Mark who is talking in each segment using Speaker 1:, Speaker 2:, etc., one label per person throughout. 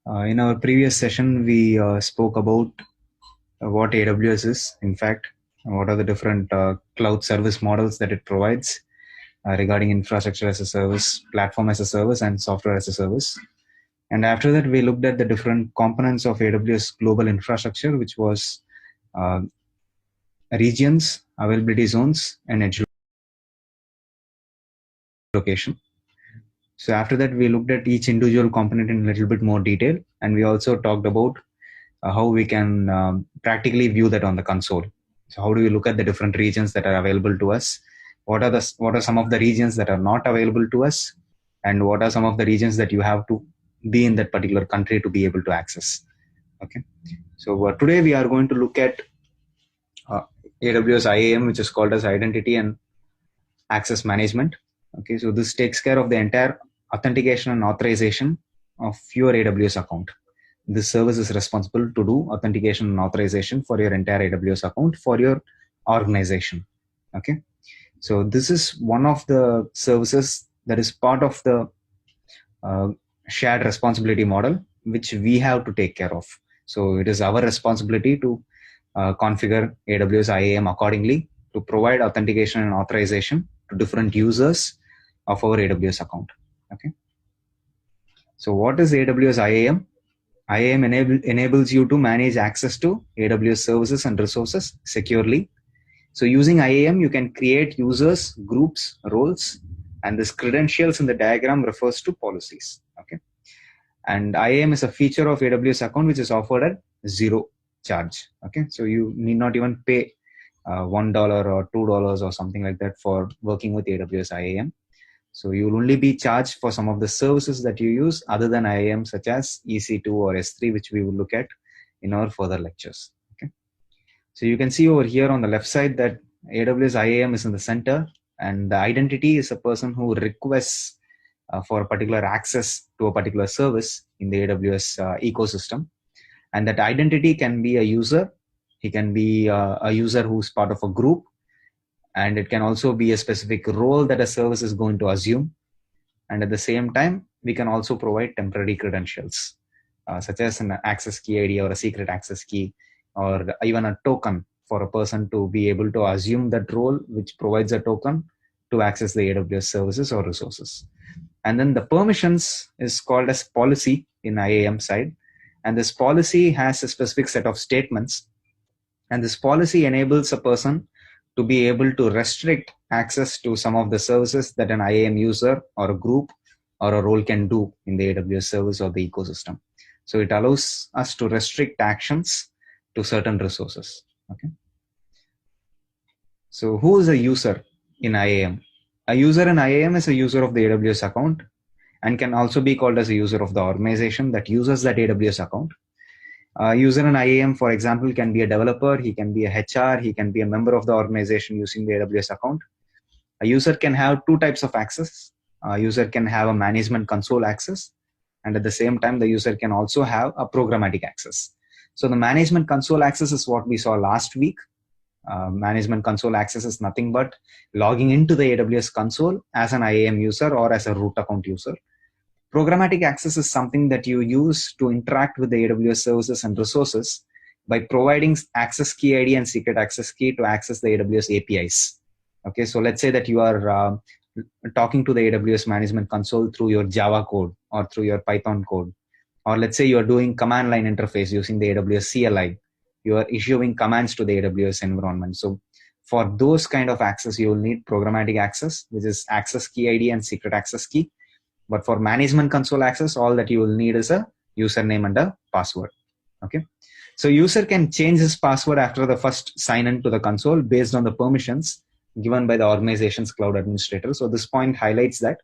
Speaker 1: In our previous session, we spoke about what AWS is, in fact, what are the different cloud service models that it provides regarding infrastructure as a service, platform as a service, and software as a service. And after that, we looked at the different components of AWS global infrastructure, which was uh, regions, availability zones, and edge location. So after that, we looked at each individual component in a little bit more detail, and we also talked about how we can practically view that on the console. So how do we look at the different regions that are available to us? What are some of the regions that are not available to us, and what are some of the regions that you have to be in that particular country to be able to access? Okay. So today we are going to look at uh, AWS IAM, which is called as Identity and Access Management. Okay. So this takes care of the entire authentication and authorization of your AWS account. This service is responsible to do authentication and authorization for your entire AWS account for your organization. Okay. So this is one of the services that is part of the uh, shared responsibility model, which we have to take care of. So it is our responsibility to configure AWS IAM accordingly to provide authentication and authorization to different users of our AWS account. Okay. So what is AWS IAM? IAM enables you to manage access to AWS services and resources securely. So using IAM, you can create users, groups, roles, and this credentials in the diagram refers to policies. Okay. And IAM is a feature of AWS account which is offered at zero charge. Okay. So you need not even pay $1 or $2 or something like that for working with AWS IAM. So you will only be charged for some of the services that you use other than IAM, such as EC2 or S3, which we will look at in our further lectures. Okay. So you can see over here on the left side that AWS IAM is in the center, and the identity is a person who requests for a particular access to a particular service in the AWS ecosystem. And that identity can be a user. He can be a user who's part of a group, and it can also be a specific role that a service is going to assume. And at the same time, we can also provide temporary credentials, such as an access key ID or a secret access key, or even a token for a person to be able to assume that role, which provides a token to access the AWS services or resources. And then the permissions is called as policy in IAM side. And this policy has a specific set of statements. And this policy enables a person to be able to restrict access to some of the services that an IAM user or a group or a role can do in the AWS service or the ecosystem. So it allows us to restrict actions to certain resources. Okay. So who is a user in IAM? A user in IAM is a user of the AWS account and can also be called as a user of the organization that uses that AWS account. A user in IAM, for example, can be a developer, he can be a HR, he can be a member of the organization using the AWS account. A user can have two types of access. A user can have a management console access, and at the same time, the user can also have a programmatic access. So the management console access is what we saw last week. Management console access is nothing but logging into the AWS console as an IAM user or as a root account user. Programmatic access is something that you use to interact with the AWS services and resources by providing access key ID and secret access key to access the AWS APIs. Okay, so let's say that you are talking to the AWS management console through your Java code or through your Python code. Or let's say you are doing command line interface using the AWS CLI. You are issuing commands to the AWS environment. So for those kind of access, you will need programmatic access, which is access key ID and secret access key. But for management console access, all that you will need is a username and a password. Okay. So user can change his password after the first sign in to the console based on the permissions given by the organization's cloud administrator. So this point highlights that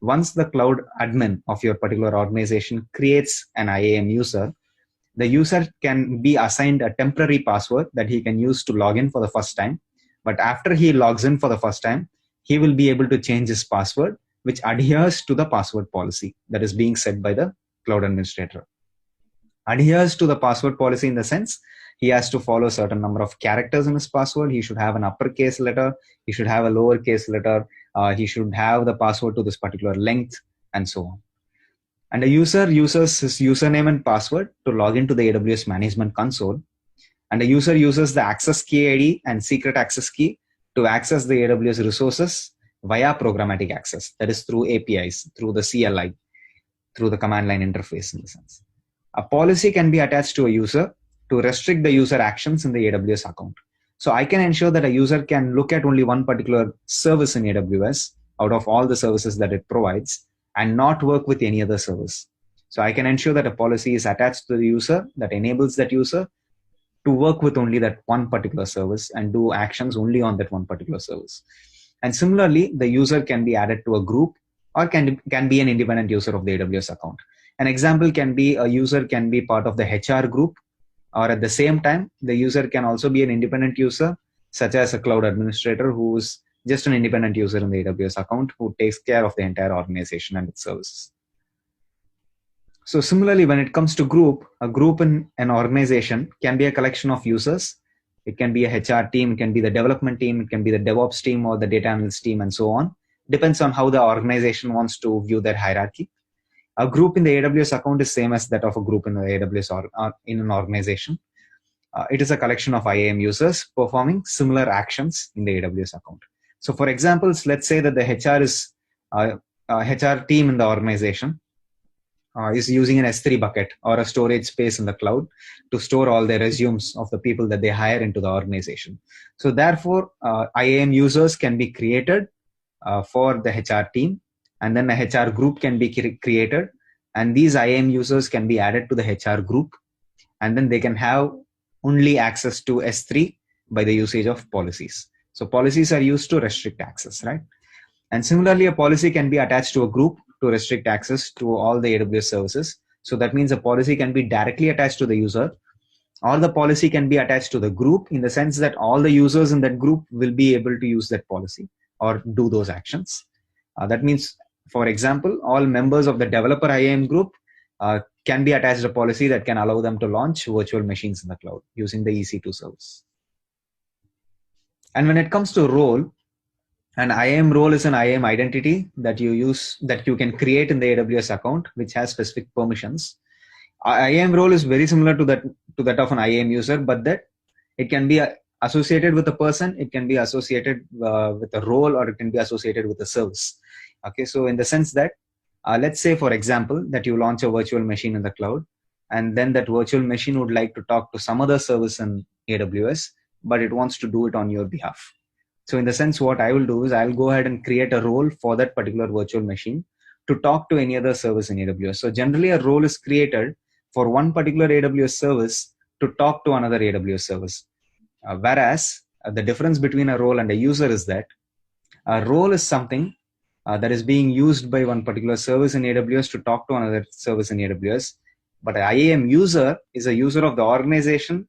Speaker 1: once the cloud admin of your particular organization creates an IAM user, the user can be assigned a temporary password that he can use to log in for the first time. But after he logs in for the first time, he will be able to change his password, which adheres to the password policy that is being set by the cloud administrator. Adheres to the password policy in the sense he has to follow a certain number of characters in his password. He should have an uppercase letter. He should have a lowercase letter. He should have the password to this particular length, and so on. And a user uses his username and password to log into the AWS management console. And the user uses the access key ID and secret access key to access the AWS resources via programmatic access. That is through APIs, through the CLI, through the command line interface in the sense. A policy can be attached to a user to restrict the user actions in the AWS account. So I can ensure that a user can look at only one particular service in AWS out of all the services that it provides and not work with any other service. So I can ensure that a policy is attached to the user that enables that user to work with only that one particular service and do actions only on that one particular service. And similarly, the user can be added to a group or can be an independent user of the AWS account. An example can be a user can be part of the HR group, or at the same time, the user can also be an independent user, such as a cloud administrator who's just an independent user in the AWS account who takes care of the entire organization and its services. So similarly, when it comes to a group in an organization can be a collection of users. It can be a HR team, it can be the development team, it can be the DevOps team or the data analyst team and so on. Depends on how the organization wants to view their hierarchy. A group in the AWS account is same as that of a group in the AWS or in an organization. It is a collection of IAM users performing similar actions in the AWS account. So for examples, let's say that the HR is HR team in the organization is using an S3 bucket or a storage space in the cloud to store all the resumes of the people that they hire into the organization. So therefore, IAM users can be created for the HR team, and then a HR group can be created, and these IAM users can be added to the HR group, and then they can have only access to S3 by the usage of policies. So policies are used to restrict access, right? And similarly, a policy can be attached to a group to restrict access to all the AWS services. So that means a policy can be directly attached to the user, or the policy can be attached to the group in the sense that all the users in that group will be able to use that policy or do those actions. That means, for example, all members of the developer IAM group can be attached a policy that can allow them to launch virtual machines in the cloud using the EC2 service. And when it comes to role, an IAM role is an IAM identity that you can create in the AWS account, which has specific permissions. IAM role is very similar to that of an IAM user, but that it can be associated with a person, it can be associated with a role, or it can be associated with a service. Okay, so in the sense that, let's say, for example, that you launch a virtual machine in the cloud, and then that virtual machine would like to talk to some other service in AWS, but it wants to do it on your behalf. So in the sense, what I will do is I'll go ahead and create a role for that particular virtual machine to talk to any other service in AWS. So generally a role is created for one particular AWS service to talk to another AWS service. Whereas the difference between a role and a user is that a role is something that is being used by one particular service in AWS to talk to another service in AWS. But an IAM user is a user of the organization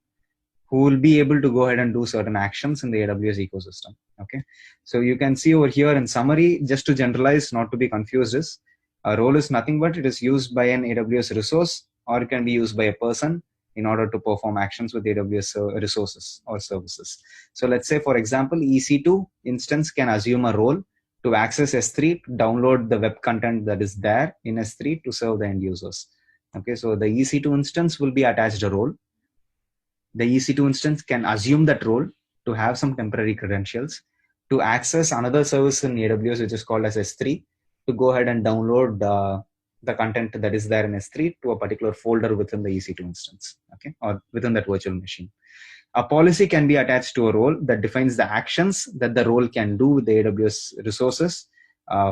Speaker 1: who will be able to go ahead and do certain actions in the AWS ecosystem. Okay, so you can see over here in summary, just to generalize, not to be confused, is a role is nothing but it is used by an AWS resource, or it can be used by a person in order to perform actions with AWS resources or services. So let's say, for example, EC2 instance can assume a role to access S3, to download the web content that is there in S3 to serve the end users. Okay, so the EC2 instance will be attached a role. The EC2 instance can assume that role to have some temporary credentials to access another service in AWS, which is called as S3, to go ahead and download the content that is there in S3 to a particular folder within the EC2 instance, okay, or within that virtual machine. A policy can be attached to a role that defines the actions that the role can do with the AWS resources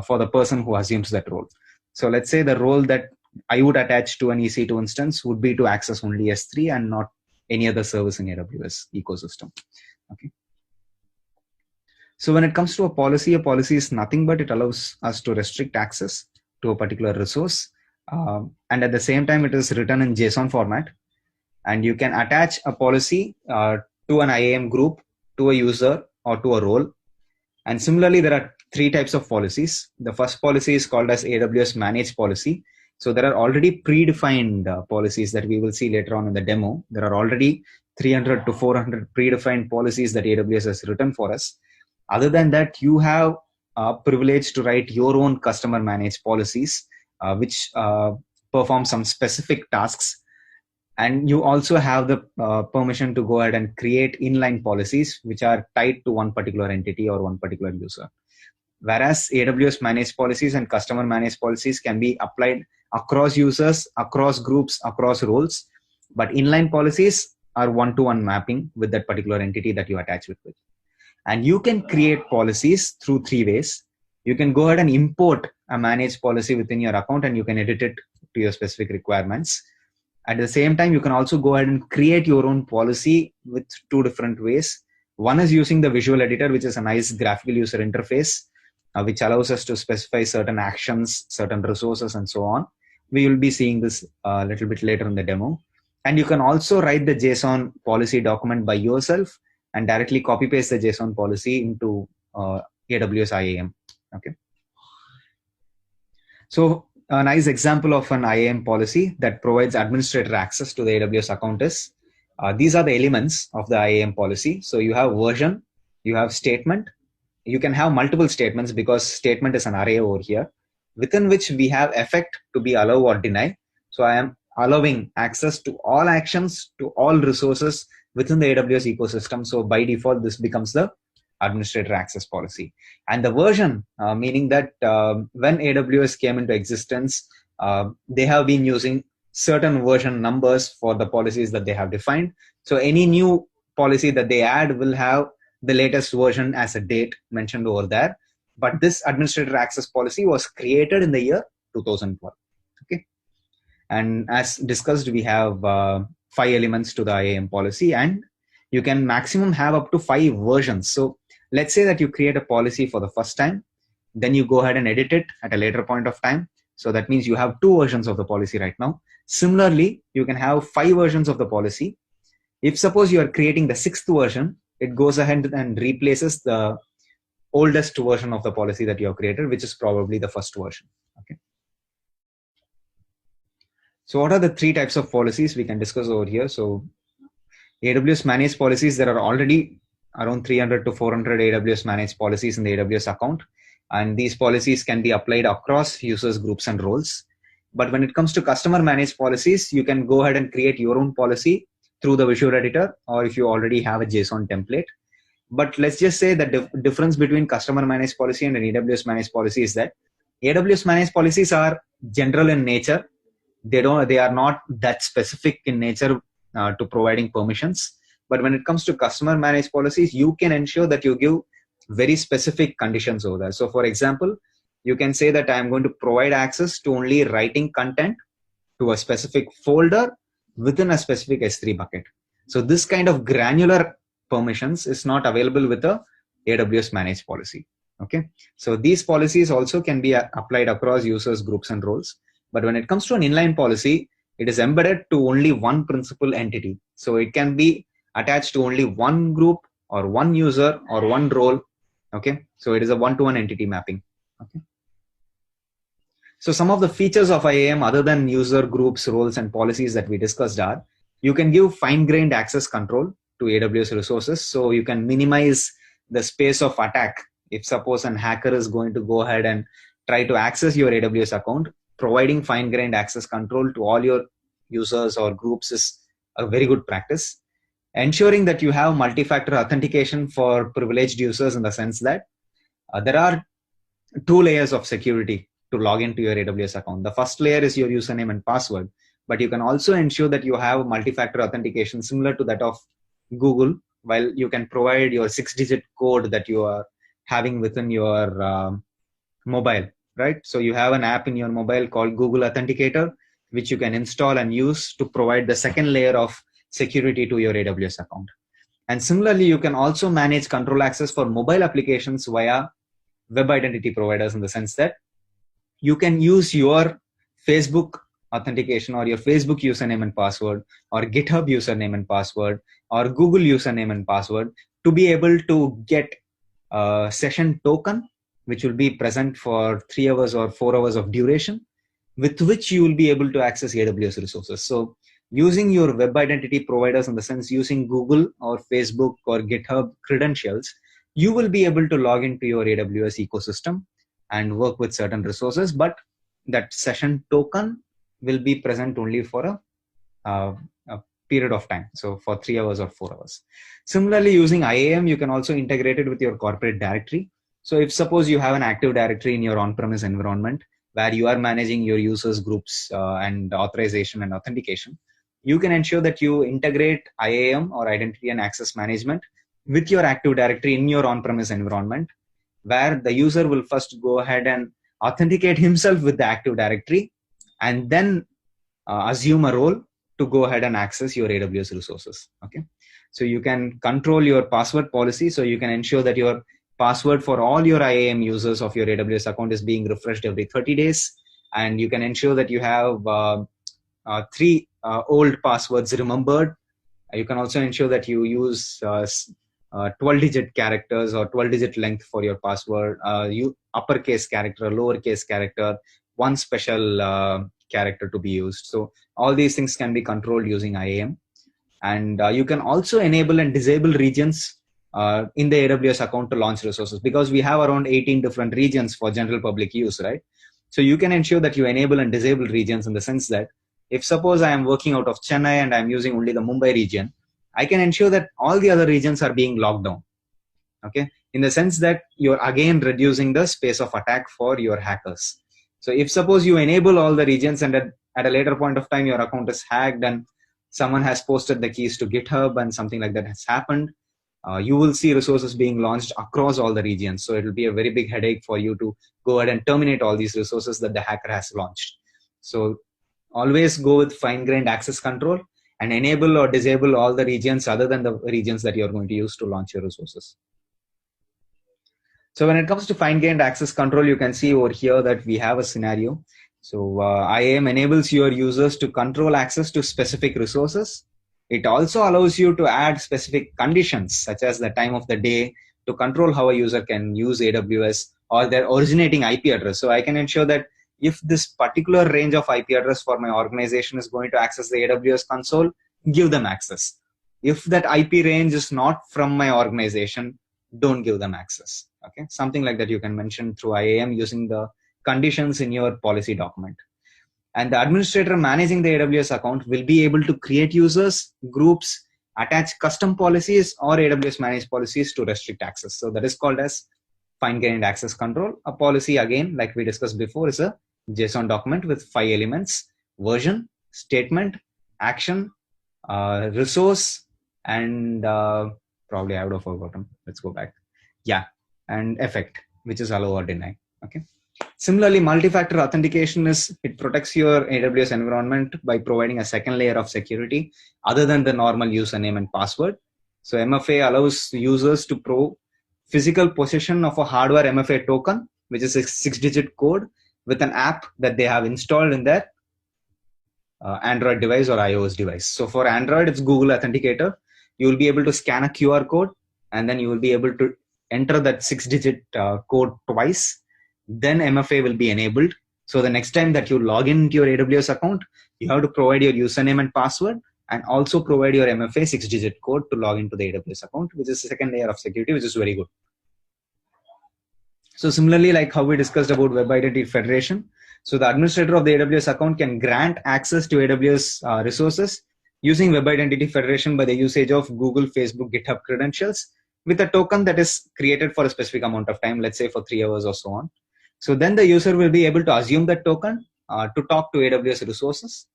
Speaker 1: for the person who assumes that role. So let's say the role that I would attach to an EC2 instance would be to access only S3 and not any other service in AWS ecosystem. Okay. So when it comes to a policy is nothing but it allows us to restrict access to a particular resource. And at the same time, it is written in JSON format. And you can attach a policy to an IAM group, to a user, or to a role. And similarly, there are three types of policies. The first policy is called as AWS managed policy. So there are already predefined policies that we will see later on in the demo. There are already 300 to 400 predefined policies that AWS has written for us. Other than that, you have a privilege to write your own customer managed policies, which perform some specific tasks. And you also have the permission to go ahead and create inline policies which are tied to one particular entity or one particular user. Whereas AWS managed policies and customer managed policies can be applied across users, across groups, across roles. But inline policies are one-to-one mapping with that particular entity that you attach with. And you can create policies through three ways. You can go ahead and import a managed policy within your account and you can edit it to your specific requirements. At the same time, you can also go ahead and create your own policy with two different ways. One is using the visual editor, which is a nice graphical user interface, which allows us to specify certain actions, certain resources, and so on. We will be seeing this a little bit later in the demo. And you can also write the JSON policy document by yourself and directly copy paste the JSON policy into AWS IAM. Okay. So a nice example of an IAM policy that provides administrator access to the AWS account is, these are the elements of the IAM policy. So you have version, you have statement, you can have multiple statements because statement is an array over here, within which we have effect to be allow or deny. So I am allowing access to all actions, to all resources within the AWS ecosystem. So by default, this becomes the administrator access policy. And the version, meaning that when AWS came into existence, they have been using certain version numbers for the policies that they have defined. So any new policy that they add will have the latest version as a date mentioned over there. But this administrator access policy was created in the year 2012. Okay. And as discussed, we have 5 elements to the IAM policy, and you can maximum have up to 5 versions. So let's say that you create a policy for the first time, then you go ahead and edit it at a later point of time. So that means you have 2 versions of the policy right now. Similarly, you can have 5 versions of the policy. If suppose you are creating the 6th version, it goes ahead and replaces the oldest version of the policy that you have created, which is probably the first version. Okay. So what are the 3 types of policies we can discuss over here? So AWS managed policies, there are already around 300 to 400 AWS managed policies in the AWS account. And these policies can be applied across users, groups, and roles. But when it comes to customer managed policies, you can go ahead and create your own policy through the visual editor, or if you already have a JSON template. But let's just say the difference between customer managed policy and an AWS managed policy is that AWS managed policies are general in nature. They are not that specific in nature to providing permissions. But when it comes to customer managed policies, you can ensure that you give very specific conditions over there. So for example, you can say that I'm going to provide access to only writing content to a specific folder within a specific S3 bucket. So this kind of granular permissions is not available with a AWS managed policy. Okay. So these policies also can be applied across users, groups, and roles. But when it comes to an inline policy, it is embedded to only one principal entity. So it can be attached to only one group or one user or one role. Okay. So it is a one-to-one entity mapping. Okay. So some of the features of IAM other than user groups, roles, and policies that we discussed are, you can give fine-grained access control to AWS resources. So you can minimize the space of attack. If suppose an hacker is going to go ahead and try to access your AWS account, providing fine-grained access control to all your users or groups is a very good practice. Ensuring that you have multi-factor authentication for privileged users in the sense that there are 2 layers of security to log into your AWS account. The first layer is your username and password, but you can also ensure that you have multi-factor authentication similar to that of Google, while you can provide your 6-digit code that you are having within your mobile, right? So you have an app in your mobile called Google Authenticator, which you can install and use to provide the second layer of security to your AWS account. And similarly, you can also manage control access for mobile applications via web identity providers, in the sense that you can use your Facebook authentication or your Facebook username and password or GitHub username and password or Google username and password to be able to get a session token, which will be present for 3 hours or 4 hours of duration, with which you will be able to access AWS resources. So using your web identity providers, in the sense using Google or Facebook or GitHub credentials, you will be able to log into your AWS ecosystem and work with certain resources. But that session token will be present only for a period of time. So for 3 hours or 4 hours. Similarly, using IAM, you can also integrate it with your corporate directory. So if suppose you have an active directory in your on-premise environment where you are managing your users groups and authorization and authentication, you can ensure that you integrate IAM or identity and access management with your active directory in your on-premise environment, where the user will first go ahead and authenticate himself with the active directory and then assume a role to go ahead and access your AWS resources. Okay, so you can control your password policy, so you can ensure that your password for all your IAM users of your AWS account is being refreshed every 30 days, and you can ensure that you have three old passwords remembered. You can also ensure that you use 12-digit characters or 12-digit length for your password, you uppercase character, lowercase character, one special character to be used. So all these things can be controlled using IAM. And you can also enable and disable regions in the AWS account to launch resources, because we have around 18 different regions for general public use, right? So you can ensure that you enable and disable regions in the sense that if suppose I am working out of Chennai and I'm using only the Mumbai region, I can ensure that all the other regions are being locked down. Okay, in the sense that you're again reducing the space of attack for your hackers. So if suppose you enable all the regions and at a later point of time your account is hacked and someone has posted the keys to GitHub and something like that has happened, you will see resources being launched across all the regions. So it will be a very big headache for you to go ahead and terminate all these resources that the hacker has launched. So always go with fine-grained access control and enable or disable all the regions other than the regions that you're going to use to launch your resources. So when it comes to fine-grained access control, you can see over here that we have a scenario. So IAM enables your users to control access to specific resources. It also allows you to add specific conditions, such as the time of the day, to control how a user can use AWS or their originating IP address. So I can ensure that if this particular range of IP address for my organization is going to access the AWS console, give them access. If that IP range is not from my organization, don't give them access. Okay, something like that you can mention through IAM using the conditions in your policy document. And the administrator managing the AWS account will be able to create users, groups, attach custom policies or AWS managed policies to restrict access. So that is called as fine-grained access control. A policy, again, like we discussed before, is a JSON document with 5 elements: version, statement, action, resource, and probably I would have forgotten. Let's go back. Yeah, and effect, which is allow or deny. Okay. Similarly, multi-factor authentication it protects your AWS environment by providing a second layer of security other than the normal username and password. So MFA allows users to physical possession of a hardware MFA token, which is a 6-digit code with an app that they have installed in their Android device or iOS device. So for Android, it's Google Authenticator. You will be able to scan a QR code and then you will be able to enter that 6-digit code twice. Then MFA will be enabled. So the next time that you log into your AWS account, you have to provide your username and password and also provide your MFA 6-digit code to log into the AWS account, which is the second layer of security, which is very good. So similarly, like how we discussed about Web Identity Federation, so the administrator of the AWS account can grant access to AWS resources using Web Identity Federation by the usage of Google, Facebook, GitHub credentials with a token that is created for a specific amount of time, let's say for 3 hours or so on. So then the user will be able to assume that token to talk to AWS resources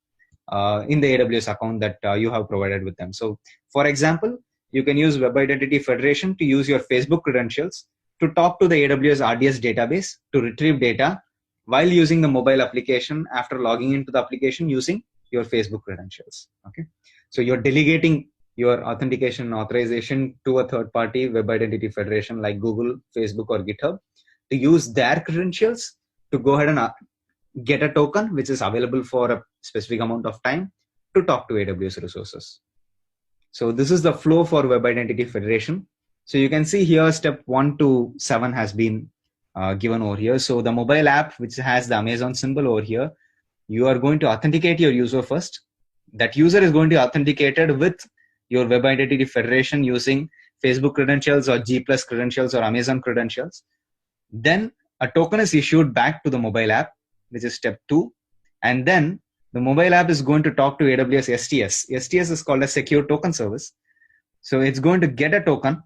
Speaker 1: in the AWS account that you have provided with them. So for example, you can use Web Identity Federation to use your Facebook credentials to talk to the AWS RDS database to retrieve data while using the mobile application after logging into the application using your Facebook credentials. Okay, so you're delegating your authentication authorization to a third party Web Identity Federation like Google, Facebook, or GitHub to use their credentials to go ahead and get a token which is available for a specific amount of time to talk to AWS resources. So this is the flow for Web Identity Federation. So you can see here step 1 to 7 has been given over here. So the mobile app, which has the Amazon symbol over here, you are going to authenticate your user first. That user is going to be authenticated with your Web Identity Federation using Facebook credentials or G+ credentials or Amazon credentials. Then a token is issued back to the mobile app, which is step 2. And then The mobile app is going to talk to AWS STS. STS is called a secure token service. So it's going to get a token.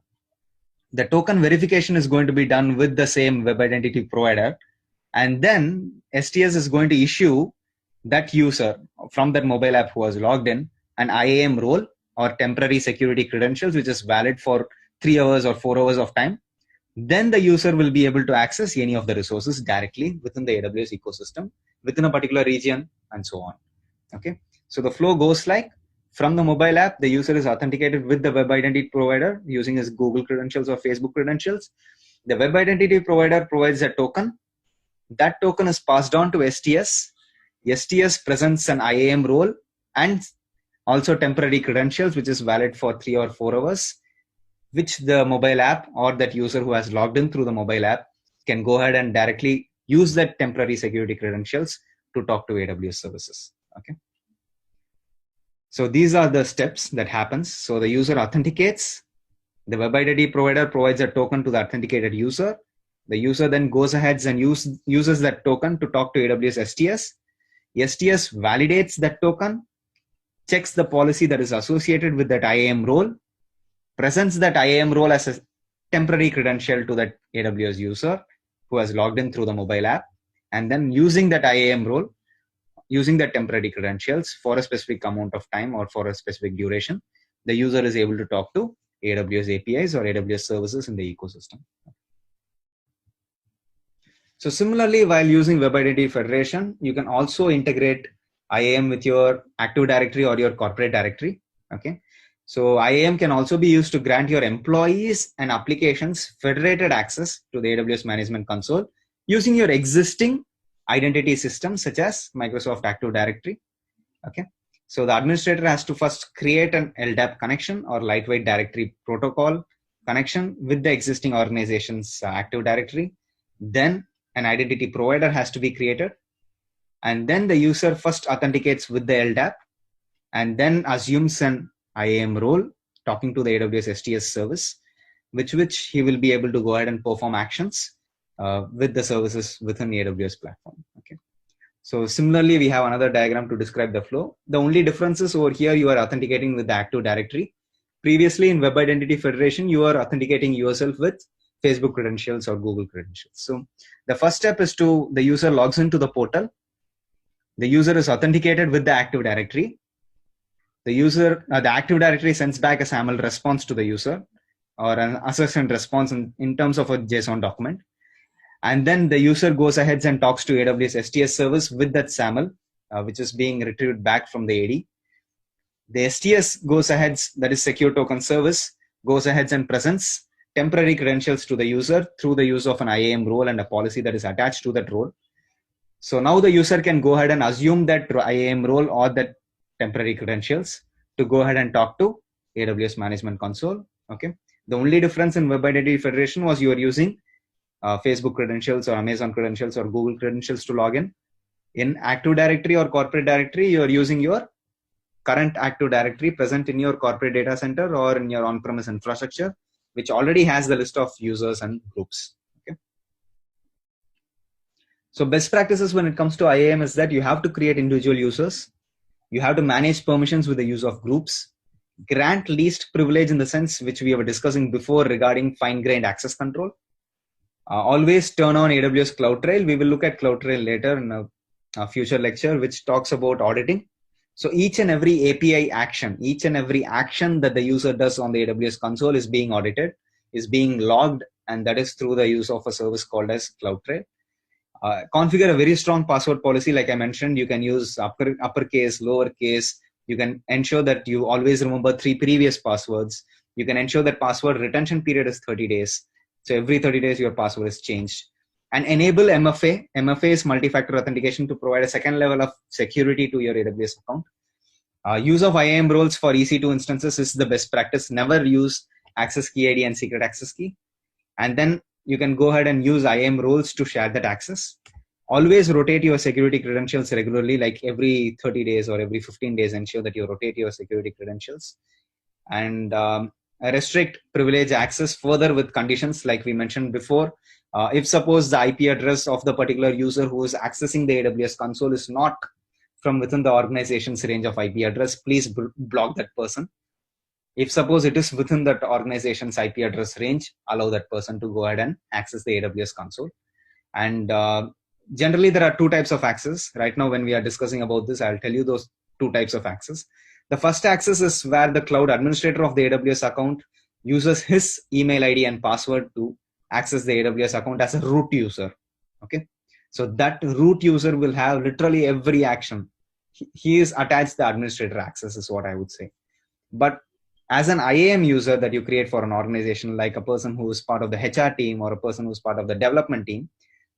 Speaker 1: The token verification is going to be done with the same web identity provider. And then STS is going to issue that user from that mobile app who was logged in an IAM role or temporary security credentials, which is valid for 3 hours or 4 hours of time. Then the user will be able to access any of the resources directly within the AWS ecosystem, within a particular region, and so on. Okay. So the flow goes like, from the mobile app, the user is authenticated with the web identity provider using his Google credentials or Facebook credentials. The web identity provider provides a token. That token is passed on to STS. STS presents an IAM role and also temporary credentials, which is valid for 3 or 4 hours, which the mobile app or that user who has logged in through the mobile app can go ahead and directly use that temporary security credentials to talk to AWS services. Okay. So these are the steps that happens. So the user authenticates. The web identity provider provides a token to the authenticated user. The user then goes ahead and uses that token to talk to AWS STS. STS validates that token, checks the policy that is associated with that IAM role, presents that IAM role as a temporary credential to that AWS user who has logged in through the mobile app, and then using that IAM role, using the temporary credentials for a specific amount of time or for a specific duration, the user is able to talk to AWS APIs or AWS services in the ecosystem. So similarly, while using Web Identity Federation, you can also integrate IAM with your Active Directory or your corporate directory. Okay. So IAM can also be used to grant your employees and applications federated access to the AWS Management Console using your existing identity systems such as Microsoft Active Directory. Okay. So the administrator has to first create an LDAP connection or lightweight directory protocol connection with the existing organization's Active Directory. Then an identity provider has to be created. And then the user first authenticates with the LDAP and then assumes an IAM role talking to the AWS STS service, which he will be able to go ahead and perform actions with the services within the AWS platform. Okay. So similarly, we have another diagram to describe the flow. The only difference is over here, you are authenticating with the Active Directory. Previously in Web Identity Federation, you are authenticating yourself with Facebook credentials or Google credentials. So the first step is the user logs into the portal. The user is authenticated with the Active Directory. The Active Directory sends back a SAML response to the user or an assertion response in terms of a JSON document. And then the user goes ahead and talks to AWS STS service with that SAML, which is being retrieved back from the AD. The STS goes ahead, that is secure token service, goes ahead and presents temporary credentials to the user through the use of an IAM role and a policy that is attached to that role. So now the user can go ahead and assume that IAM role or that temporary credentials to go ahead and talk to AWS Management Console. Okay. The only difference in Web Identity Federation was you are using Facebook credentials or Amazon credentials or Google credentials to log in. In Active Directory or corporate directory, you are using your current Active Directory present in your corporate data center or in your on-premise infrastructure, which already has the list of users and groups. Okay. So best practices when it comes to IAM is that you have to create individual users. You have to manage permissions with the use of groups. Grant least privilege in the sense which we were discussing before regarding fine-grained access control. Always turn on AWS CloudTrail. We will look at CloudTrail later in a future lecture, which talks about auditing. So each and every API action, each and every action that the user does on the AWS console is being audited, is being logged, and that is through the use of a service called as CloudTrail. Configure a very strong password policy. Like I mentioned, you can use uppercase, lowercase. You can ensure that you always remember 3 previous passwords. You can ensure that password retention period is 30 days. So every 30 days, your password is changed. And enable MFA. MFA is multi-factor authentication to provide a second level of security to your AWS account. Use of IAM roles for EC2 instances is the best practice. Never use access key ID and secret access key. And then you can go ahead and use IAM roles to share that access. Always rotate your security credentials regularly, like every 30 days or every 15 days, ensure that you rotate your security credentials. And restrict privilege access further with conditions like we mentioned before. If suppose the IP address of the particular user who is accessing the AWS console is not from within the organization's range of IP address, please block that person. If suppose it is within that organization's IP address range, allow that person to go ahead and access the AWS console. And generally, there are two types of access. Right now, when we are discussing about this, I'll tell you those two types of access. The first access is where the cloud administrator of the AWS account uses his email ID and password to access the AWS account as a root user. Okay, so that root user will have literally every action. He is attached the administrator access is what I would say. But as an IAM user that you create for an organization, like a person who is part of the HR team or a person who's part of the development team,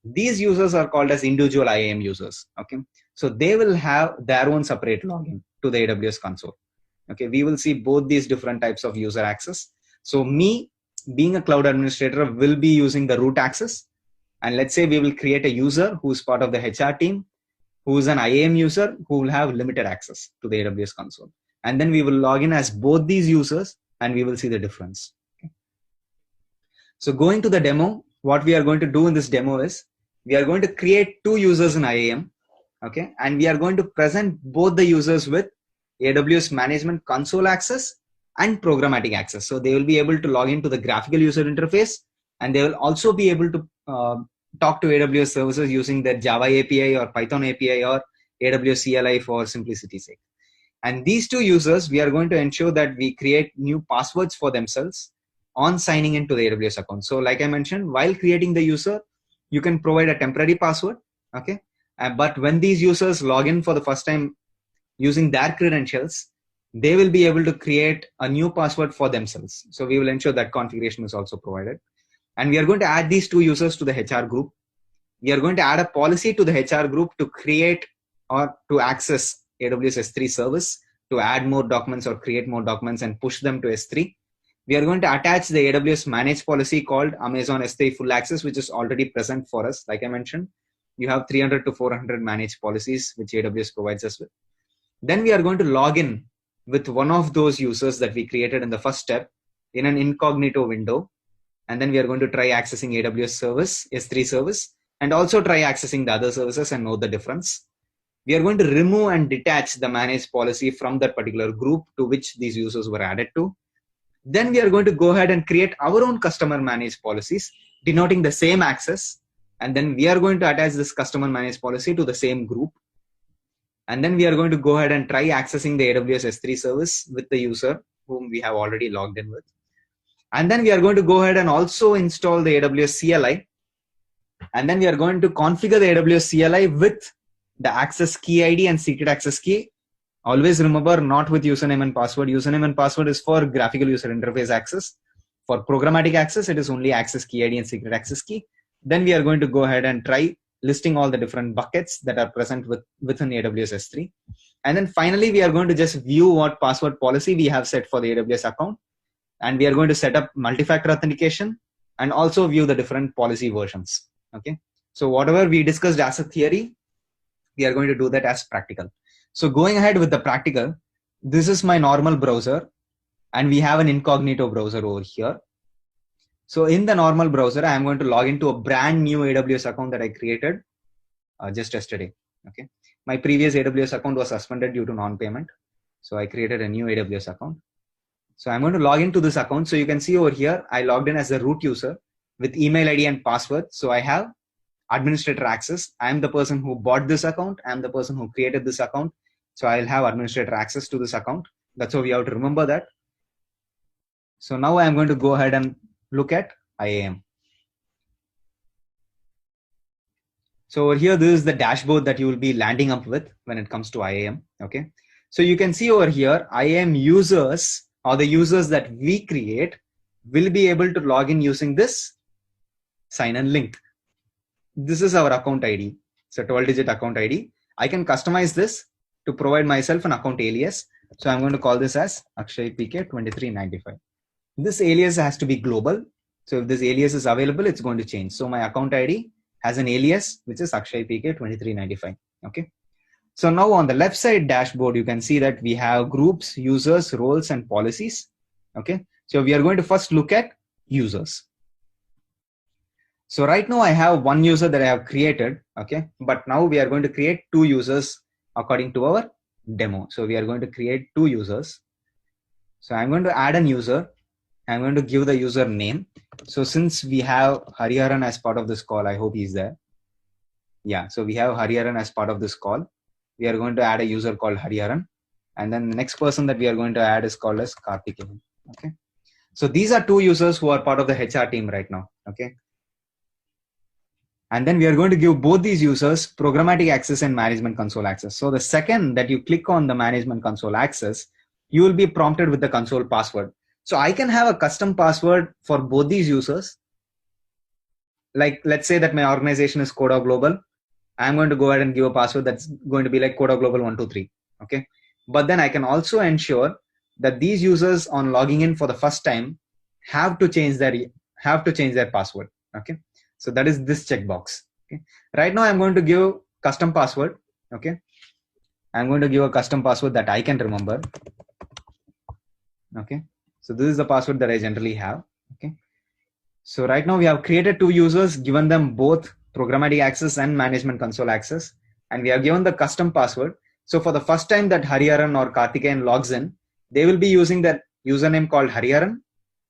Speaker 1: these users are called as individual IAM users. Okay, so they will have their own separate login to the AWS console. Okay, we will see both these different types of user access. So me being a cloud administrator will be using the root access, and let's say we will create a user who's part of the HR team, who is an IAM user who will have limited access to the AWS console. And then we will log in as both these users and we will see the difference. Okay. So going to the demo, what we are going to do in this demo is we are going to create two users in IAM. Okay. And we are going to present both the users with AWS management console access and programmatic access. So they will be able to log into the graphical user interface, and they will also be able to talk to AWS services using their Java API or Python API or AWS CLI for simplicity's sake. And these two users, we are going to ensure that we create new passwords for themselves on signing into the AWS account. So like I mentioned, while creating the user, you can provide a temporary password. Okay. But when these users log in for the first time using their credentials, they will be able to create a new password for themselves. So we will ensure that configuration is also provided. And we are going to add these two users to the HR group. We are going to add a policy to the HR group to create or to access AWS S3 service, to add more documents or create more documents and push them to S3. We are going to attach the AWS managed policy called Amazon S3 full access, which is already present for us. Like I mentioned, you have 300 to 400 managed policies, which AWS provides us with. Then we are going to log in with one of those users that we created in the first step in an incognito window. And then we are going to try accessing AWS service, S3 service, and also try accessing the other services and know the difference. We are going to remove and detach the managed policy from that particular group to which these users were added to. Then we are going to go ahead and create our own customer managed policies denoting the same access. And then we are going to attach this customer managed policy to the same group. And then we are going to go ahead and try accessing the AWS S3 service with the user whom we have already logged in with. And then we are going to go ahead and also install the AWS CLI. And then we are going to configure the AWS CLI with the access key ID and secret access key. Always remember, not with username and password. Username and password is for graphical user interface access. For programmatic access, it is only access key ID and secret access key. Then we are going to go ahead and try listing all the different buckets that are present within AWS S3. And then finally, we are going to just view what password policy we have set for the AWS account. And we are going to set up multi-factor authentication and also view the different policy versions. Okay. So whatever we discussed as a theory, we are going to do that as practical. So going ahead with the practical, this is my normal browser and we have an incognito browser over here. So in the normal browser, I am going to log into a brand new AWS account that I created just yesterday. Okay. My previous AWS account was suspended due to non-payment. So I created a new AWS account. So I'm going to log into this account. So you can see over here, I logged in as a root user with email ID and password. So I have administrator access. I'm the person who bought this account. I'm the person who created this account. So I'll have administrator access to this account. That's how we have to remember that. So now I'm going to go ahead and look at IAM. So over here, this is the dashboard that you will be landing up with when it comes to IAM. Okay. So you can see over here, IAM users or the users that we create will be able to log in using this sign-in link. This is our account ID. It's a 12-digit account ID. I can customize this to provide myself an account alias. So I'm going to call this as AkshayPK2395. This alias has to be global. So if this alias is available, it's going to change. So my account ID has an alias, which is AkshayPK2395. Okay. So now on the left side dashboard, you can see that we have groups, users, roles, and policies. Okay. So we are going to first look at users. So right now I have one user that I have created. Okay. But now we are going to create two users according to our demo. So we are going to create 2 users. So I'm going to add a user. I'm going to give the user name. So since we have Hariharan as part of this call, I hope he's there. Yeah, so we have Hariharan as part of this call. We are going to add a user called Hariharan. And then the next person that we are going to add is called as Karthikeyan. Okay. So these are 2 users who are part of the HR team right now. Okay. And then we are going to give both these users programmatic access and management console access. So the second that you click on the management console access, you will be prompted with the console password. So I can have a custom password for both these users. Like, let's say that my organization is Coda Global. I'm going to go ahead and give a password that's going to be like Coda Global 123. Okay. But then I can also ensure that these users on logging in for the first time have to change their password. Okay. So that is this checkbox. Okay. Right now I'm going to give custom password. Okay. I'm going to give a custom password that I can remember. Okay. So this is the password that I generally have. Okay. So right now we have created 2 users, given them both programmatic access and management console access, and we have given the custom password. So for the first time that Hariharan or Karthikeyan logs in, they will be using that username called Hariharan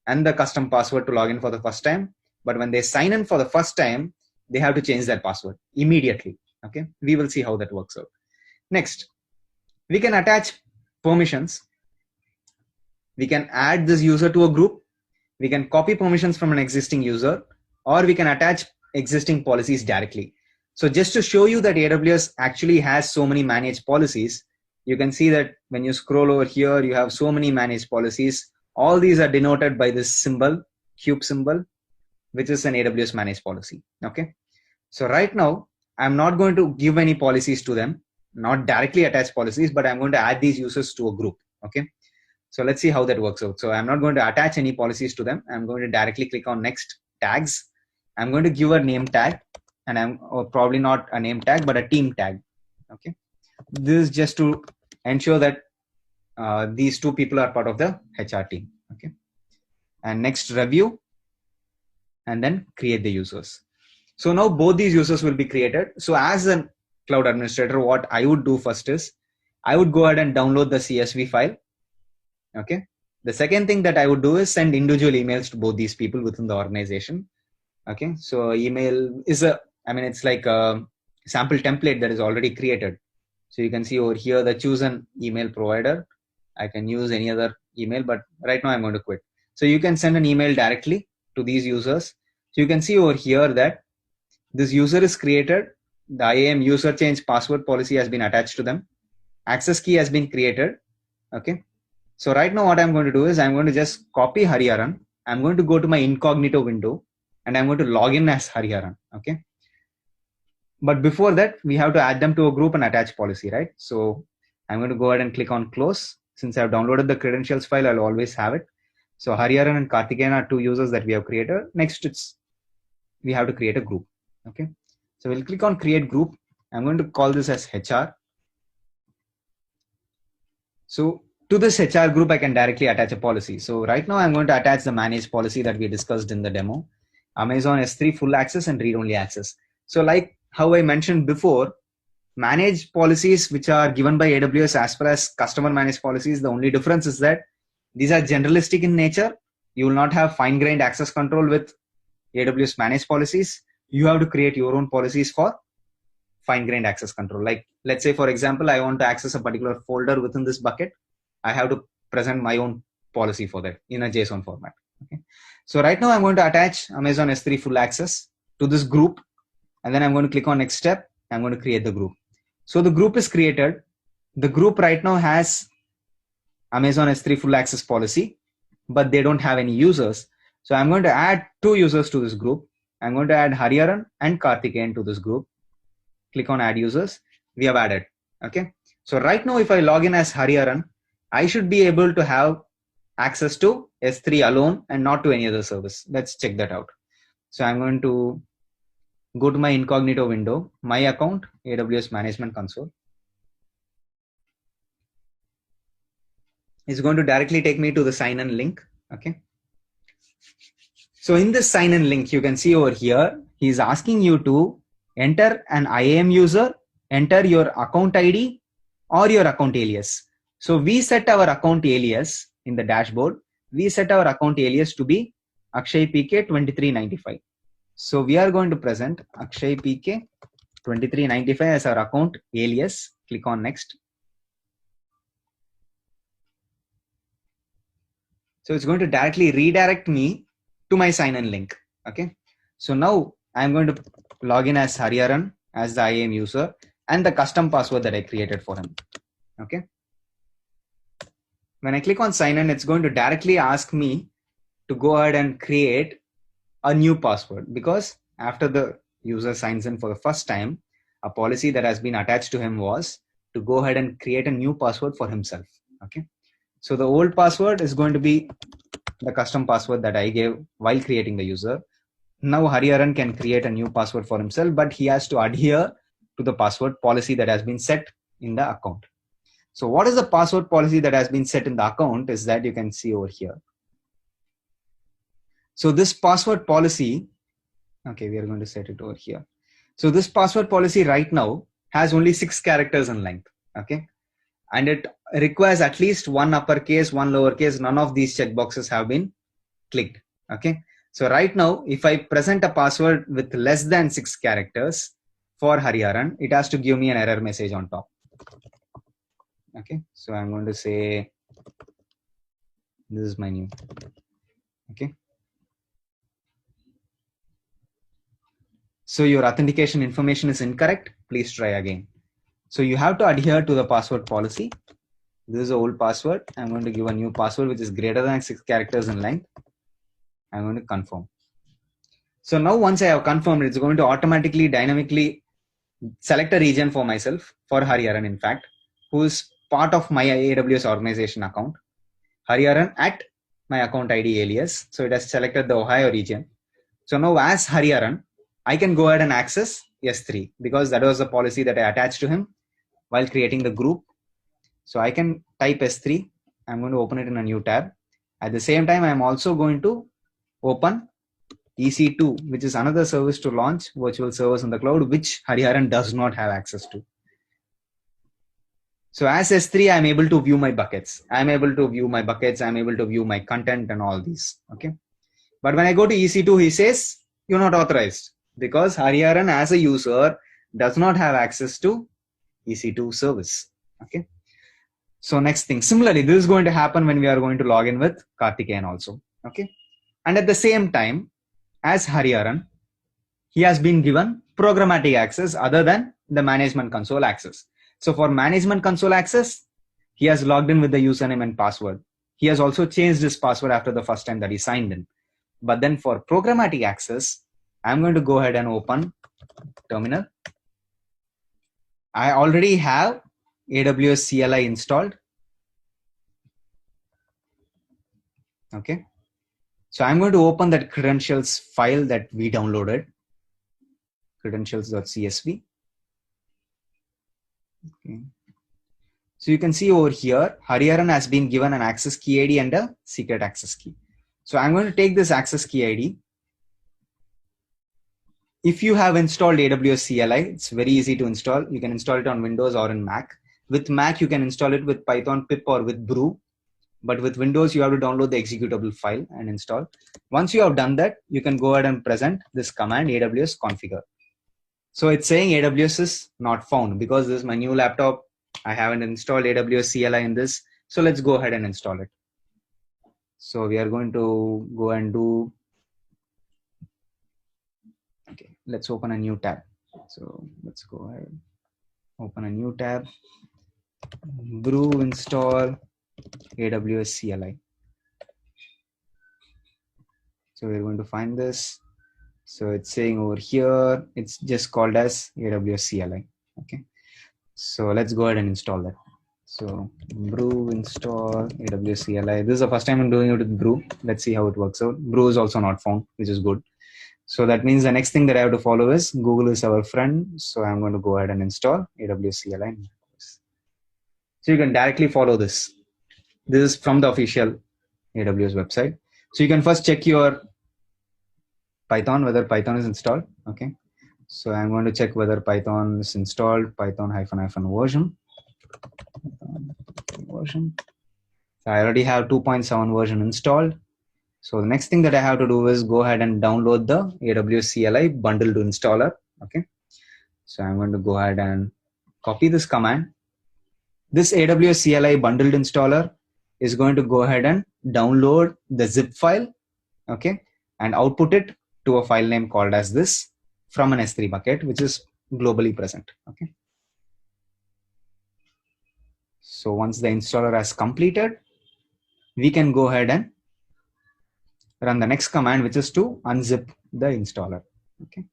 Speaker 1: and the custom password to log in for the first time. But when they sign in for the first time, they have to change that password immediately. Okay, we will see how that works out. Next, we can attach permissions. We can add this user to a group. We can copy permissions from an existing user, or we can attach existing policies directly. So just to show you that AWS actually has so many managed policies, you can see that when you scroll over here, you have so many managed policies. All these are denoted by this symbol, cube symbol, which is an AWS managed policy. Okay. So right now, I'm not going to give any policies to them, not directly attach policies, but I'm going to add these users to a group. Okay. So let's see how that works out. So I'm not going to attach any policies to them. I'm going to directly click on next tags. I'm going to give a name tag, and probably not a name tag, but a team tag. Okay. This is just to ensure that these 2 people are part of the HR team. Okay. And next, review, and then create the users. So now both these users will be created. So as a cloud administrator, what I would do first is I would go ahead and download the CSV file. Okay. The second thing that I would do is send individual emails to both these people within the organization. Okay. So email is it's like a sample template that is already created. So you can see over here the choose an email provider. I can use any other email, but right now I'm going to quit. So you can send an email directly to these users. So you can see over here that this user is created. The IAM user change password policy has been attached to them. Access key has been created. Okay. So right now what I'm going to do is I'm going to just copy Hariharan. I'm going to go to my incognito window and I'm going to log in as Hariharan. Okay. But before that, we have to add them to a group and attach policy, right? So I'm going to go ahead and click on close. Since I've downloaded the credentials file, I'll always have it. So Hariharan and Karthikeyan are 2 users that we have created. Next, we have to create a group. Okay. So we'll click on create group. I'm going to call this as HR. So to this HR group, I can directly attach a policy. So right now I'm going to attach the managed policy that we discussed in the demo. Amazon S3 full access and read-only access. So like how I mentioned before, managed policies which are given by AWS as well as customer managed policies, the only difference is that these are generalistic in nature. You will not have fine-grained access control with AWS managed policies. You have to create your own policies for fine-grained access control. Like, let's say, for example, I want to access a particular folder within this bucket. I have to present my own policy for that in a JSON format. Okay. So right now I'm going to attach Amazon S3 full access to this group. And then I'm going to click on next step. I'm going to create the group. So the group is created. The group right now has Amazon S3 full access policy, but they don't have any users. So I'm going to add 2 users to this group. I'm going to add Hariharan and Karthikeyan to this group. Click on add users. We have added. Okay. So right now, if I log in as Hariharan, I should be able to have access to S3 alone and not to any other service. Let's check that out. So I'm going to go to my incognito window, my account, AWS Management Console. It's going to directly take me to the sign-in link. Okay. So in this sign-in link, you can see over here, he's asking you to enter an IAM user, enter your account ID, or your account alias. So we set our account alias in the dashboard. We set our account alias to be Akshay PK 2395. So we are going to present Akshay PK 2395 as our account alias. Click on next. So it's going to directly redirect me to my sign-in link. Okay. So now I'm going to log in as Hariharan as the IAM user and the custom password that I created for him. Okay. When I click on sign in, it's going to directly ask me to go ahead and create a new password, because after the user signs in for the first time, a policy that has been attached to him was to go ahead and create a new password for himself. Okay. So the old password is going to be the custom password that I gave while creating the user. Now Hariharan can create a new password for himself, but he has to adhere to the password policy that has been set in the account. So what is the password policy that has been set in the account is that you can see over here. So this password policy, okay, we are going to set it over here. So this password policy right now has only 6 characters in length. Okay. And it requires at least one uppercase, one lowercase. None of these checkboxes have been clicked. Okay. So right now, if I present a password with less than 6 characters for Hariharan, it has to give me an error message on top. Okay. So I'm going to say, this is my new. Okay. So your authentication information is incorrect. Please try again. So you have to adhere to the password policy. This is the old password. I'm going to give a new password which is greater than 6 characters in length. I'm going to confirm. So now once I have confirmed, it's going to automatically dynamically select a region for myself, for Hariharan in fact, who is part of my AWS organization account. Hariharan at my account ID alias. So it has selected the Ohio region. So now as Hariharan, I can go ahead and access S3 because that was the policy that I attached to him while creating the group. So I can type S3. I'm going to open it in a new tab. At the same time, I'm also going to open EC2, which is another service to launch virtual servers in the cloud, which Hariharan does not have access to. So as S3, I'm able to view my buckets. I'm able to view my content and all these. Okay. But when I go to EC2, he says, you're not authorized because Hariharan as a user does not have access to EC2 service. Okay. So next thing, similarly, this is going to happen when we are going to log in with Karthikeyan also. Okay. And at the same time, as Hariharan, he has been given programmatic access other than the management console access. So for management console access, he has logged in with the username and password. He has also changed his password after the first time that he signed in. But then for programmatic access, I'm going to go ahead and open terminal. I already have AWS CLI installed. Okay. So I'm going to open that credentials file that we downloaded, credentials.csv. Okay. So you can see over here, Hariharan has been given an access key ID and a secret access key. So I'm going to take this access key ID. If you have installed AWS CLI, it's very easy to install. You can install it on Windows or in Mac. With Mac, you can install it with Python pip or with brew. But with Windows, you have to download the executable file and install. Once you have done that, you can go ahead and present this command AWS configure. So it's saying AWS is not found because this is my new laptop. I haven't installed AWS CLI in this. So let's go ahead and install it. So we are going to go and do, okay, let's open a new tab. So let's go ahead, open a new tab, brew install AWS CLI. So we're going to find this. So it's saying over here, it's just called as AWS CLI. Okay. So let's go ahead and install that. So brew install AWS CLI. This is the first time I'm doing it with brew. Let's see how it works out. Brew is also not found, which is good. So that means the next thing that I have to follow is Google is our friend. So I'm going to go ahead and install AWS CLI. So you can directly follow this. This is from the official AWS website. So you can first check your Python, whether Python is installed. Okay. So I'm going to check whether Python is installed, Python --version. version. So I already have 2.7 version installed. So the next thing that I have to do is go ahead and download the AWS CLI bundled installer. Okay. So I'm going to go ahead and copy this command. This AWS CLI bundled installer is going to go ahead and download the zip file, okay, and output it to a file name called as this from an S3 bucket, which is globally present. Okay. So once the installer has completed, we can go ahead and run the next command, which is to unzip the installer. Okay.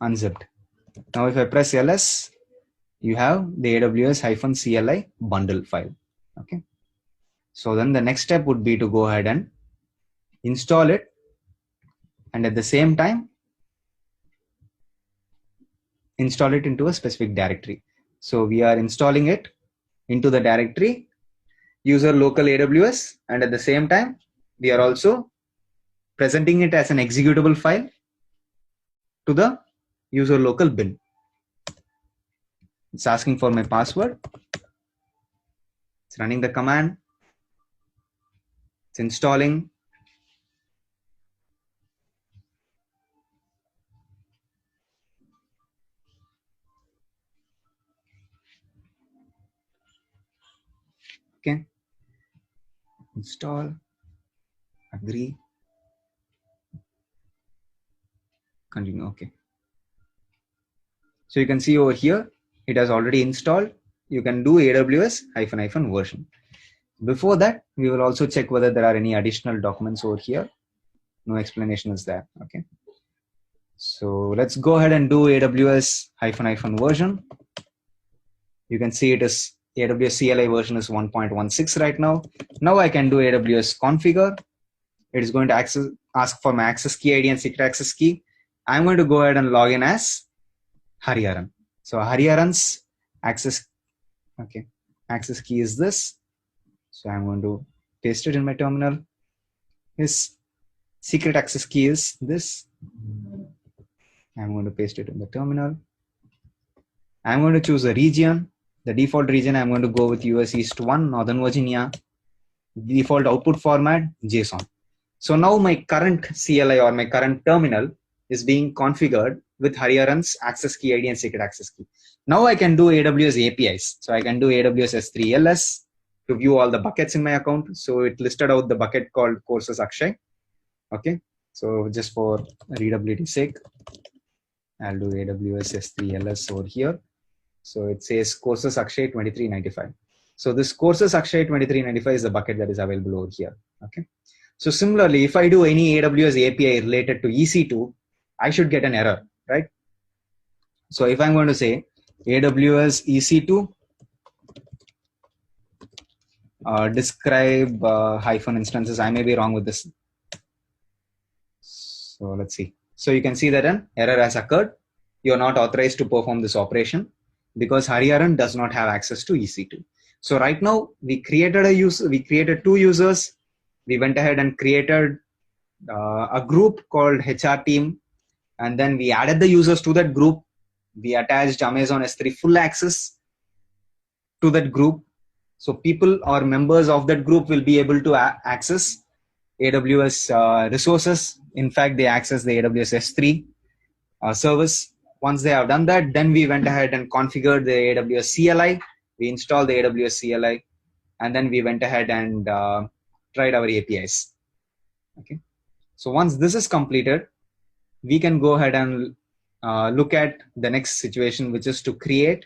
Speaker 1: Unzipped. Now if I press ls, you have the AWS-CLI bundle file. Okay. So then the next step would be to go ahead and install it, and at the same time install it into a specific directory. So we are installing it into the directory user local AWS, and at the same time we are also presenting it as an executable file to the user local bin. It's asking for my password. It's running the command. It's installing. Okay. Install. Agree. Continue. Okay. So you can see over here, it has already installed. You can do AWS -- version. Before that, we will also check whether there are any additional documents over here. No explanation is there. Okay. So let's go ahead and do AWS -- version. You can see it is AWS CLI version is 1.16 right now. Now I can do AWS configure. It is going to ask for my access key ID and secret access key. I'm going to go ahead and log in as Hariharan. So Hariharan's access key is this. So I'm going to paste it in my terminal. His secret access key is this. I'm going to paste it in the terminal. I'm going to choose a region. The default region, I'm going to go with US East 1, Northern Virginia. Default output format, JSON. So now my current CLI or my current terminal is being configured with Hariharan's access key ID and secret access key. Now I can do AWS APIs. So I can do AWS S3 LS to view all the buckets in my account. So it listed out the bucket called Courses Akshay. Okay. So just for readability sake, I'll do AWS S3 LS over here. So it says Courses Akshay 2395. So this Courses Akshay 2395 is the bucket that is available over here. Okay. So similarly, if I do any AWS API related to EC2, I should get an error, right? So if I'm going to say AWS EC2 describe hyphen instances, I may be wrong with this. So let's see. So you can see that an error has occurred. You are not authorized to perform this operation because Hariharan does not have access to EC2. So right now we created two users. We went ahead and created a group called HR team, and then we added the users to that group. We attached Amazon S3 full access to that group. So people or members of that group will be able to access AWS resources. In fact, they access the AWS S3 service. Once they have done that, then we went ahead and configured the AWS CLI. We installed the AWS CLI, and then we went ahead and tried our APIs. Okay. So once this is completed, we can go ahead and look at the next situation, which is to create.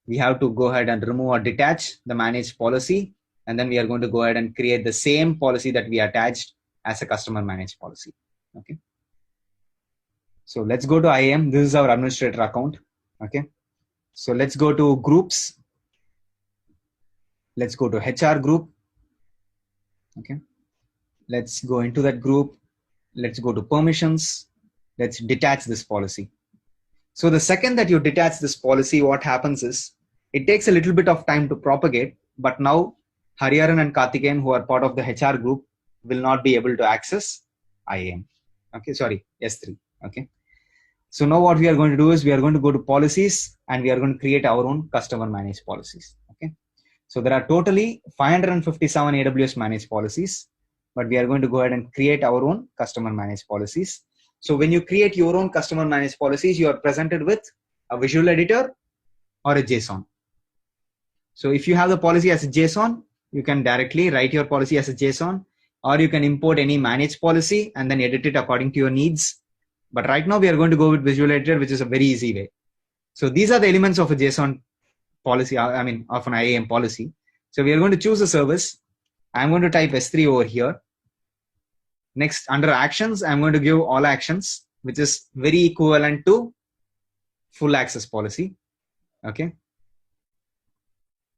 Speaker 1: We have to go ahead and remove or detach the managed policy, and then we are going to go ahead and create the same policy that we attached as a customer managed policy. Okay. So let's go to IAM. This is our administrator account. Okay. So let's go to groups. Let's go to HR group. Okay. Let's go into that group. Let's go to permissions. Let's detach this policy. So the second that you detach this policy, what happens is it takes a little bit of time to propagate, but now Hariharan and Karthikeyan, who are part of the HR group, will not be able to access IAM. Okay, sorry, S3. Okay. So now what we are going to do is we are going to go to policies and we are going to create our own customer managed policies. Okay. So there are totally 557 AWS managed policies, but we are going to go ahead and create our own customer managed policies. So when you create your own customer managed policies, you are presented with a visual editor or a JSON. So if you have the policy as a JSON, you can directly write your policy as a JSON, or you can import any managed policy and then edit it according to your needs. But right now we are going to go with visual editor, which is a very easy way. So these are the elements of a JSON policy, of an IAM policy. So we are going to choose a service. I'm going to type S3 over here. Next, under actions, I'm going to give all actions, which is very equivalent to full access policy. Okay.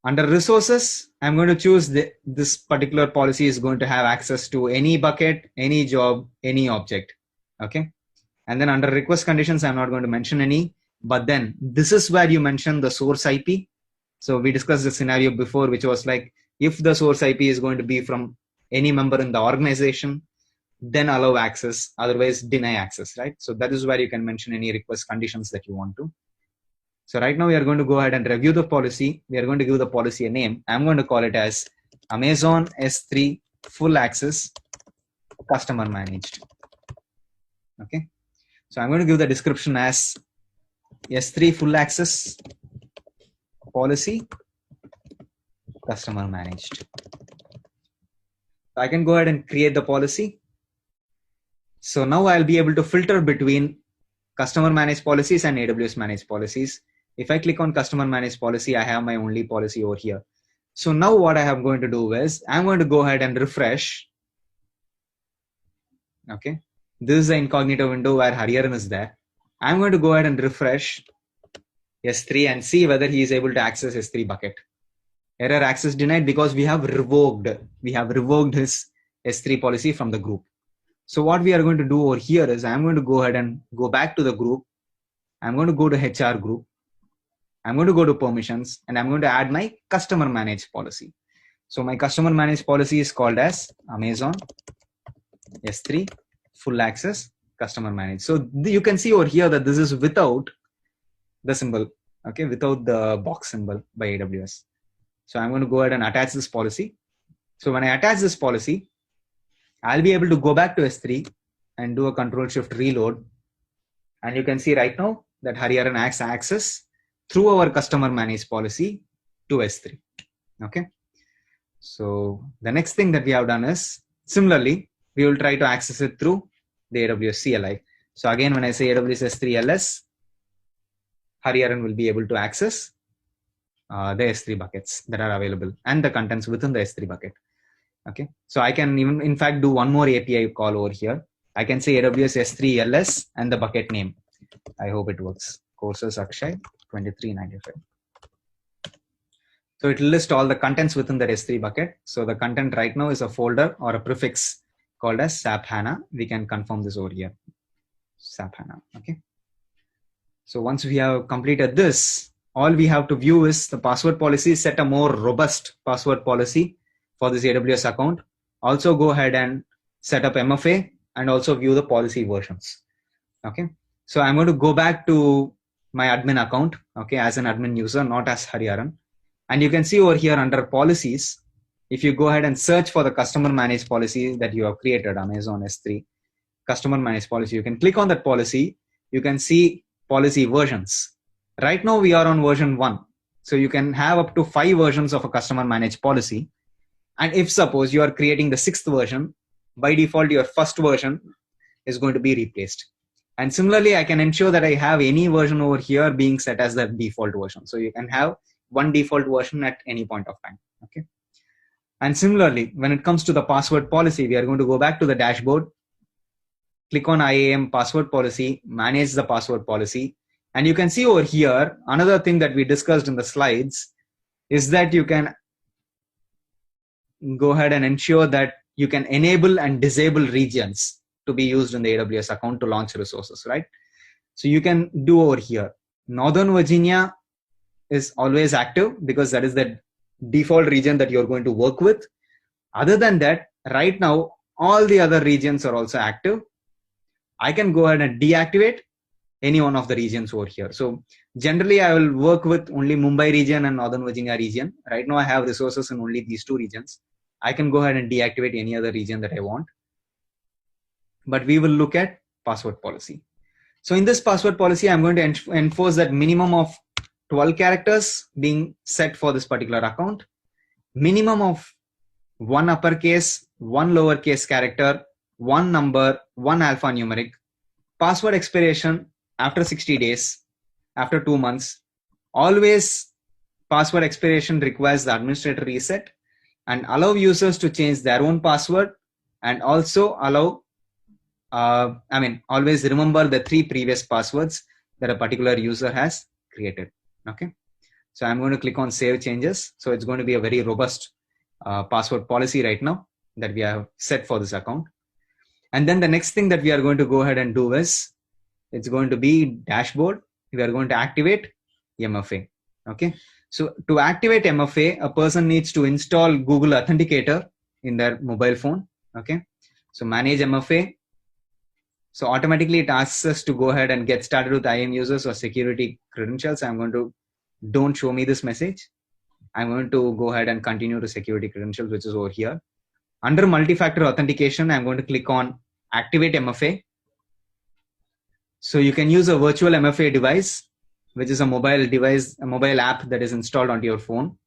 Speaker 1: Under resources, I'm going to choose this particular policy is going to have access to any bucket, any job, any object. Okay. And then under request conditions, I'm not going to mention any, but then this is where you mention the source IP. So we discussed the scenario before, which was like, if the source IP is going to be from any member in the organization, then allow access, otherwise deny access, right? So that is where you can mention any request conditions that you want to. So right now we are going to go ahead and review the policy. We are going to give the policy a name. I'm going to call it as Amazon S3 full access customer managed. Okay. So I'm going to give the description as S3 full access policy customer managed. So I can go ahead and create the policy. So now I'll be able to filter between customer managed policies and AWS managed policies. If I click on customer managed policy, I have my only policy over here. So now what I am going to do is I'm going to go ahead and refresh. Okay. This is the incognito window where Hariharan is there. I'm going to go ahead and refresh S3 and see whether he is able to access S3 bucket. Error access denied because we have revoked his S3 policy from the group. So what we are going to do over here is I'm going to go ahead and go back to the group. I'm going to go to HR group. I'm going to go to permissions and I'm going to add my customer managed policy. So my customer managed policy is called as Amazon S3 full access customer managed. So you can see over here that this is without the symbol, okay, without the box symbol by AWS. So I'm going to go ahead and attach this policy. So when I attach this policy, I'll be able to go back to S3 and do a control shift reload. And you can see right now that Hariharan has access through our customer managed policy to S3. Okay. So the next thing that we have done is similarly, we will try to access it through the AWS CLI. So again, when I say AWS S3 LS, Hariharan will be able to access the S3 buckets that are available and the contents within the S3 bucket. Okay. So I can even, in fact, do one more API call over here. I can say AWS S3 LS and the bucket name. I hope it works. Courses Akshay 2395. So it will list all the contents within the S3 bucket. So the content right now is a folder or a prefix called as SAP HANA. We can confirm this over here. SAP HANA. Okay. So once we have completed this, all we have to view is the password policy, set a more robust password policy for this AWS account. Also go ahead and set up MFA and also view the policy versions. Okay. So I'm going to go back to my admin account, okay, as an admin user, not as Hariharan. And you can see over here under policies, if you go ahead and search for the customer managed policy that you have created, Amazon S3 customer managed policy, you can click on that policy. You can see policy versions. Right now we are on version 1. So you can have up to 5 versions of a customer managed policy. And if suppose you are creating the 6th version, by default, your first version is going to be replaced. And similarly, I can ensure that I have any version over here being set as the default version. So you can have one default version at any point of time. Okay. And similarly, when it comes to the password policy, we are going to go back to the dashboard, click on IAM password policy, manage the password policy. And you can see over here, another thing that we discussed in the slides is that you can go ahead and ensure that you can enable and disable regions to be used in the AWS account to launch resources, right? So you can do over here. Northern Virginia is always active because that is the default region that you're going to work with. Other than that, right now, all the other regions are also active. I can go ahead and deactivate any one of the regions over here. So generally I will work with only Mumbai region and Northern Virginia region. Right now I have resources in only these two regions. I can go ahead and deactivate any other region that I want. But we will look at password policy. So in this password policy, I'm going to enforce that minimum of 12 characters being set for this particular account, minimum of one uppercase, one lowercase character, one number, one alphanumeric, password expiration after 60 days, after 2 months. Always password expiration requires the administrator reset, and allow users to change their own password, and also allow always remember the 3 previous passwords that a particular user has created. Okay. So I'm going to click on save changes. So it's going to be a very robust password policy right now that we have set for this account. And then the next thing that we are going to go ahead and do is, it's going to be dashboard. We are going to activate MFA. Okay. So to activate MFA, a person needs to install Google Authenticator in their mobile phone. Okay. So manage MFA. So automatically it asks us to go ahead and get started with IAM users or security credentials. I'm going to, don't show me this message. I'm going to go ahead and continue to security credentials, which is over here. Under multi-factor authentication, I'm going to click on activate MFA. So you can use a virtual MFA device, which is a mobile device, a mobile app that is installed onto your phone.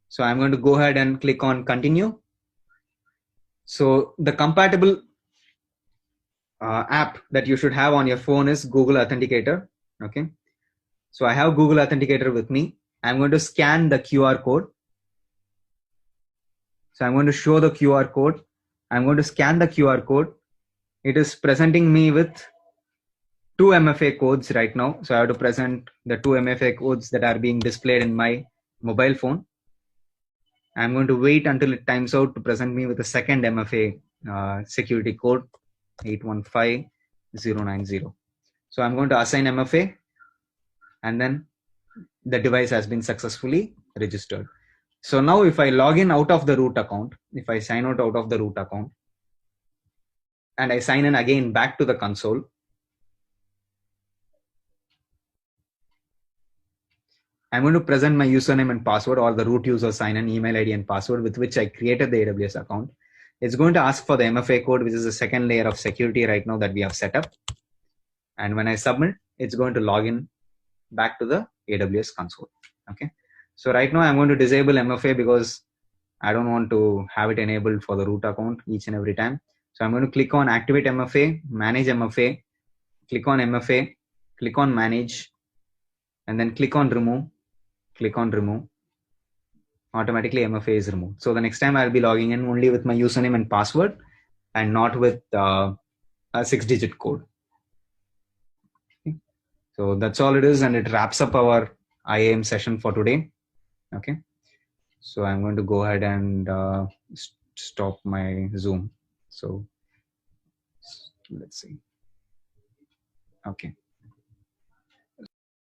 Speaker 1: So I'm going to go ahead and click on continue. So the compatible app that you should have on your phone is Google Authenticator. Okay. So I have Google Authenticator with me. I'm going to scan the QR code. So I'm going to show the QR code. I'm going to scan the QR code. It is presenting me with 2 MFA codes right now. So I have to present the 2 MFA codes that are being displayed in my mobile phone. I'm going to wait until it times out to present me with a second MFA security code, 815090. So I'm going to assign MFA, and then the device has been successfully registered. So now if I log in out of the root account, if I sign out of the root account, and I sign in again back to the console, I'm going to present my username and password, or the root user sign in email ID and password with which I created the AWS account. It's going to ask for the MFA code, which is the second layer of security right now that we have set up. And when I submit, it's going to log in back to the AWS console. Okay. So right now I'm going to disable MFA because I don't want to have it enabled for the root account each and every time. So I'm going to click on activate MFA, manage MFA, click on MFA, click on manage, and then click on remove, click on remove. Automatically MFA is removed. So the next time I'll be logging in only with my username and password and not with a 6-digit code. Okay. So that's all it is, and it wraps up our IAM session for today. Okay. So I'm going to go ahead and stop my Zoom. So let's see. Okay.